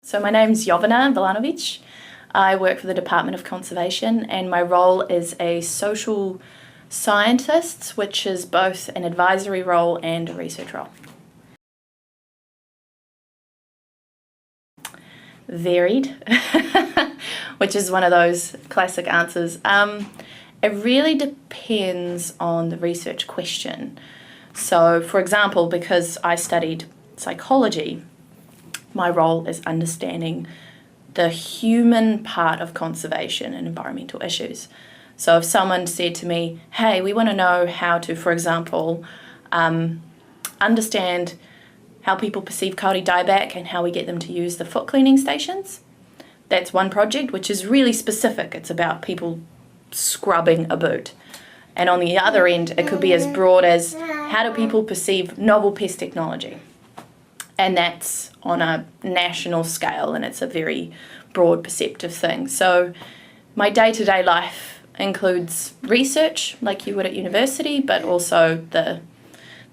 So my name's Jovana Balanovic. I work for the Department of Conservation and my role is a social scientist, which is both an advisory role and a research role. Varied, which is one of those classic answers. It really depends on the research question. So, for example, because I studied psychology, my role is understanding the human part of conservation and environmental issues. So if someone said to me, hey, we want to know how to, for example, understand how people perceive kauri dieback and how we get them to use the foot cleaning stations, that's one project which is really specific. It's about people scrubbing a boot. And on the other end, it could be as broad as how do people perceive novel pest technology? And that's on a national scale, and it's a very broad perceptive thing. So my day-to-day life includes research like you would at university, but also the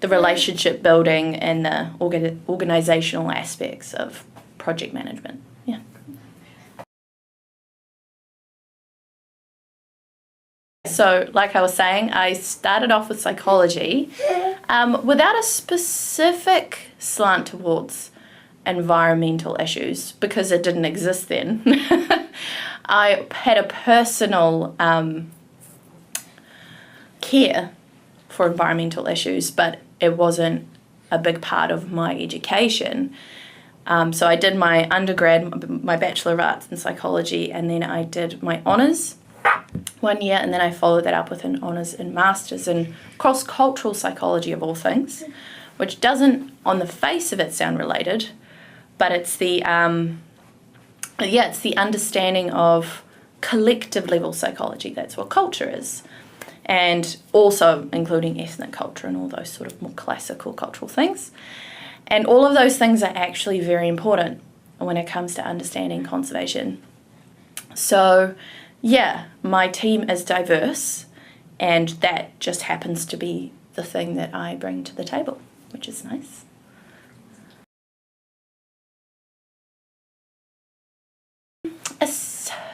relationship building and the organizational aspects of project management. Yeah. So like I was saying, I started off with psychology without a specific slant towards environmental issues because it didn't exist then. I had a personal care for environmental issues, but it wasn't a big part of my education. So I did my undergrad, my Bachelor of Arts in Psychology, and then I did my honours 1 year, and then I followed that up with an honours and masters in cross-cultural psychology of all things, which doesn't on the face of it sound related, but it's the it's the understanding of collective level psychology. That's what culture is, and also including ethnic culture and all those sort of more classical cultural things. And all of those things are actually very important when it comes to understanding conservation. So yeah, my team is diverse, and that just happens to be the thing that I bring to the table, which is nice.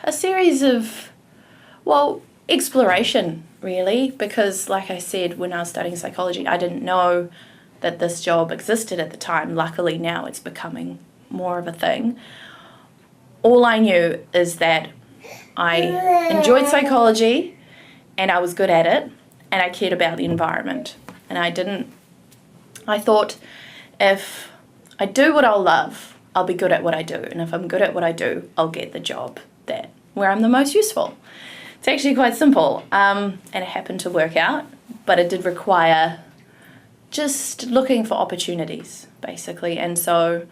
A series of, well, exploration really, because like I said, when I was studying psychology, I didn't know that this job existed at the time. Luckily now it's becoming more of a thing. All I knew is that I enjoyed psychology and I was good at it and I cared about the environment. And I thought if I do what I'll love, I'll be good at what I do. And if I'm good at what I do, I'll get the job where I'm the most useful. It's actually quite simple, and it happened to work out, but it did require just looking for opportunities, basically. And so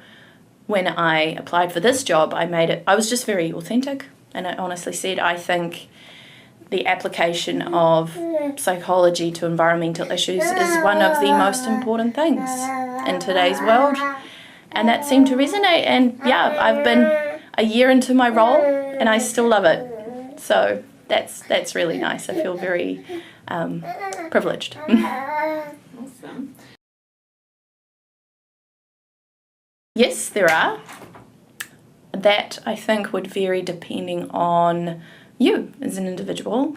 when I applied for this job, I was just very authentic. And I honestly said, I think the application of psychology to environmental issues is one of the most important things in today's world. And that seemed to resonate. And yeah, I've been a year into my role and I still love it. So that's really nice. I feel very privileged. Awesome. Yes, there are. That I think would vary depending on you as an individual,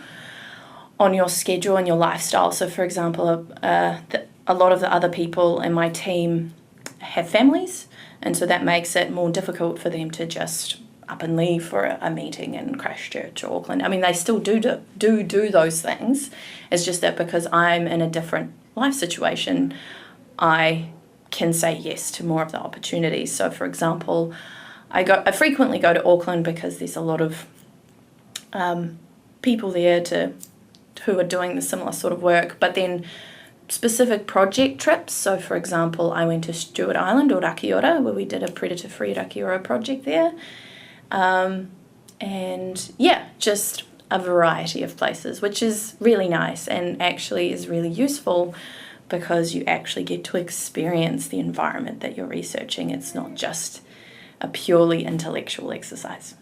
on your schedule and your lifestyle. So for example, a lot of the other people in my team have families, and so that makes it more difficult for them to just up and leave for a meeting in Christchurch or Auckland. I mean, they still do those things. It's just that because I'm in a different life situation, I can say yes to more of the opportunities. So for example, I frequently go to Auckland because there's a lot of people there who are doing the similar sort of work, but then specific project trips. So for example, I went to Stewart Island or Rakiura, where we did a predator-free Rakiura project there. And yeah, just a variety of places, which is really nice and actually is really useful because you actually get to experience the environment that you're researching. It's not just a purely intellectual exercise.